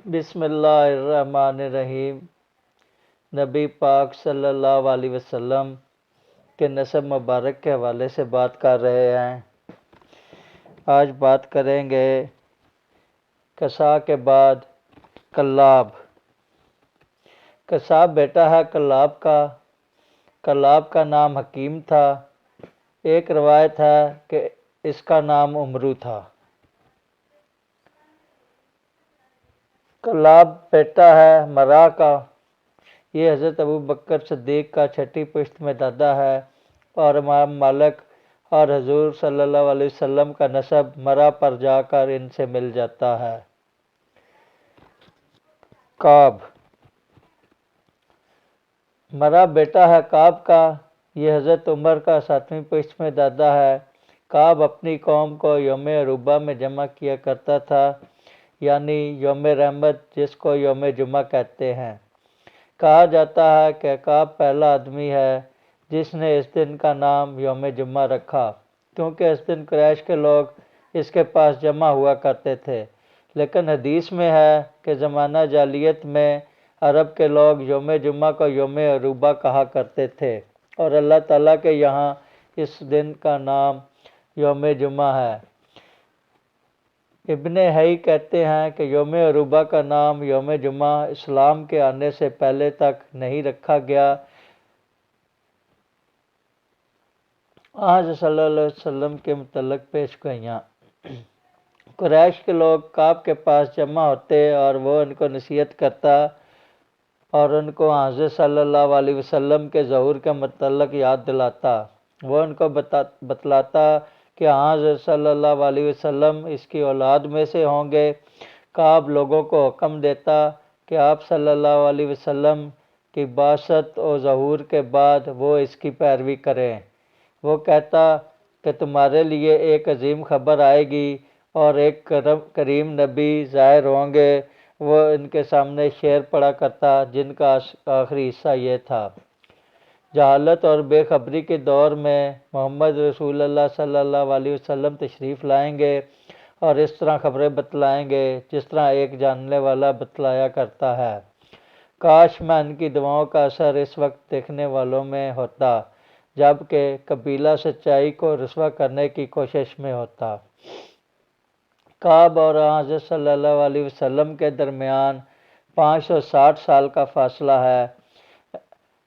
بسم اللہ الرحمن الرحیم۔ نبی پاک صلی اللہ علیہ وسلم کے نسب مبارک کے حوالے سے بات کر رہے ہیں۔ آج بات کریں گے کسا کے بعد کلاب۔ کساب بیٹا ہے کلاب کا۔ کلاب کا نام حکیم تھا۔ ایک روایت ہے کہ اس کا نام عمرو تھا۔ کلاب بیٹا ہے مرا کا۔ یہ حضرت ابو بکر صدیق کا چھٹی پشت میں دادا ہے اور امام مالک اور حضور صلی اللہ علیہ وسلم کا نسب مرا پر جا کر ان سے مل جاتا ہے۔ کعب۔ مرا بیٹا ہے کعب کا۔ یہ حضرت عمر کا 7ویں پشت میں دادا ہے۔ کعب اپنی قوم کو یوم عروبہ میں جمع کیا کرتا تھا، یعنی یوم رحمت جس کو یوم جمعہ کہتے ہیں۔ کہا جاتا ہے کہ کعب پہلا آدمی ہے جس نے اس دن کا نام یوم جمعہ رکھا، کیونکہ اس دن قریش کے لوگ اس کے پاس جمع ہوا کرتے تھے۔ لیکن حدیث میں ہے کہ زمانہ جاہلیت میں عرب کے لوگ یوم جمعہ کو یوم عروبہ کہا کرتے تھے اور اللہ تعالیٰ کے یہاں اس دن کا نام یوم جمعہ ہے۔ ابن حی کہتے ہیں کہ یوم عروبہ کا نام یوم جمعہ اسلام کے آنے سے پہلے تک نہیں رکھا گیا۔ آج صلی اللہ علیہ وسلم کے متعلق پیش گوئیاں۔ قریش کے لوگ کعب کے پاس جمع ہوتے اور وہ ان کو نصیحت کرتا اور ان کو حضرت صلی اللہ علیہ وسلم کے ظہور کے متعلق یاد دلاتا۔ وہ ان کو بتلاتا کہ حضرت صلی اللہ علیہ وسلم اس کی اولاد میں سے ہوں گے۔ کعب لوگوں کو حکم دیتا کہ آپ صلی اللہ علیہ وسلم کی بعثت و ظہور کے بعد وہ اس کی پیروی کریں۔ وہ کہتا کہ تمہارے لیے ایک عظیم خبر آئے گی اور ایک کریم نبی ظاہر ہوں گے۔ وہ ان کے سامنے شعر پڑھا کرتا جن کا آخری حصہ یہ تھا: جہالت اور بے خبری کے دور میں محمد رسول اللہ صلی اللہ علیہ وسلم تشریف لائیں گے اور اس طرح خبریں بتلائیں گے جس طرح ایک جاننے والا بتلایا کرتا ہے۔ کاش میں ان کی دعاؤں کا اثر اس وقت دیکھنے والوں میں ہوتا جب کہ قبیلہ سچائی کو رسوا کرنے کی کوشش میں ہوتا۔ کعب اور حضرت صلی اللہ علیہ وسلم کے درمیان 560 سال کا فاصلہ ہے۔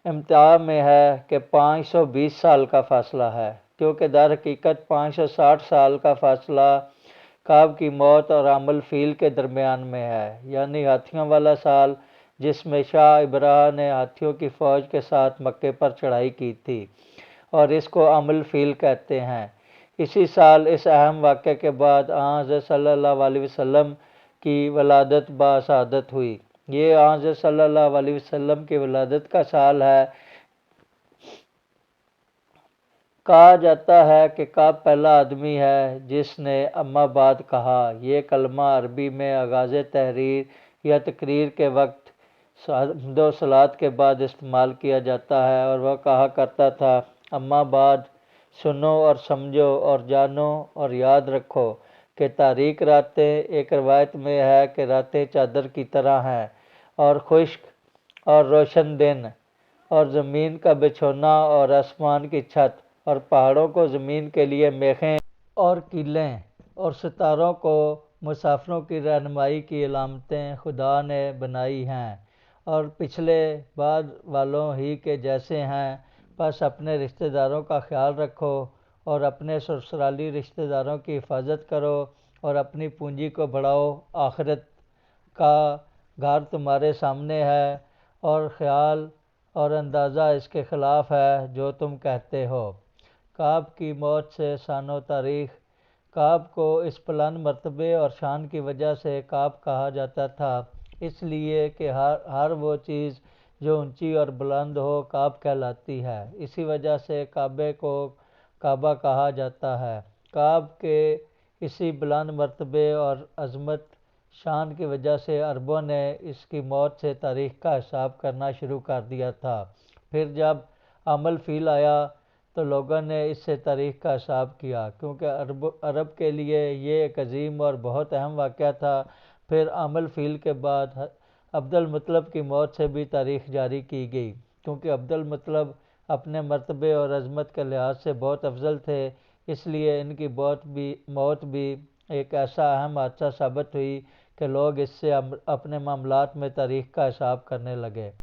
امتحان میں ہے کہ 520 سال کا فاصلہ ہے، کیونکہ در حقیقت 560 سال کا فاصلہ کعب کی موت اور عام الفیل کے درمیان میں ہے، یعنی ہاتھیوں والا سال جس میں شاہ ابراہ نے ہاتھیوں کی فوج کے ساتھ مکے پر چڑھائی کی تھی، اور اس کو عام الفیل کہتے ہیں۔ اسی سال اس اہم واقعے کے بعد حضرت صلی اللہ علیہ وسلم کی ولادت باسعادت ہوئی۔ یہ حضرت صلی اللہ علیہ وسلم کی ولادت کا سال ہے۔ کہا جاتا ہے کہ کعب پہلا آدمی ہے جس نے اما بعد کہا۔ یہ کلمہ عربی میں آغاز تحریر یا تقریر کے وقت حمد و صلوات کے بعد استعمال کیا جاتا ہے، اور وہ کہا کرتا تھا: اما بعد، سنو اور سمجھو اور جانو اور یاد رکھو کہ تاریک راتیں، ایک روایت میں ہے کہ راتیں چادر کی طرح ہیں، اور خشک اور روشن دن، اور زمین کا بچھونا اور آسمان کی چھت، اور پہاڑوں کو زمین کے لیے میخیں اور کیلیں، اور ستاروں کو مسافروں کی رہنمائی کی علامتیں خدا نے بنائی ہیں، اور پچھلے بعد والوں ہی کے جیسے ہیں۔ بس اپنے رشتہ داروں کا خیال رکھو اور اپنے سسرالی رشتہ داروں کی حفاظت کرو اور اپنی پونجی کو بڑھاؤ۔ آخرت کا گھر تمہارے سامنے ہے اور خیال اور اندازہ اس کے خلاف ہے جو تم کہتے ہو۔ کعب کی موت سے سن و تاریخ۔ کعب کو اس بلند مرتبے اور شان کی وجہ سے کعب کہا جاتا تھا، اس لیے کہ ہر وہ چیز جو اونچی اور بلند ہو کعب کہلاتی ہے۔ اسی وجہ سے کعبے کو کعبہ کہا جاتا ہے۔ کعب کے اسی بلند مرتبے اور عظمت شان کی وجہ سے عربوں نے اس کی موت سے تاریخ کا حساب کرنا شروع کر دیا تھا۔ پھر جب عام الفیل آیا تو لوگوں نے اس سے تاریخ کا حساب کیا، کیونکہ عرب کے لیے یہ ایک عظیم اور بہت اہم واقعہ تھا۔ پھر عامل فیل کے بعد عبد المطلب کی موت سے بھی تاریخ جاری کی گئی، کیونکہ عبد المطلب اپنے مرتبے اور عظمت کے لحاظ سے بہت افضل تھے، اس لیے ان کی موت بھی ایک ایسا اہم حادثہ ثابت ہوئی کہ لوگ اس سے اپنے معاملات میں تاریخ کا حساب کرنے لگے۔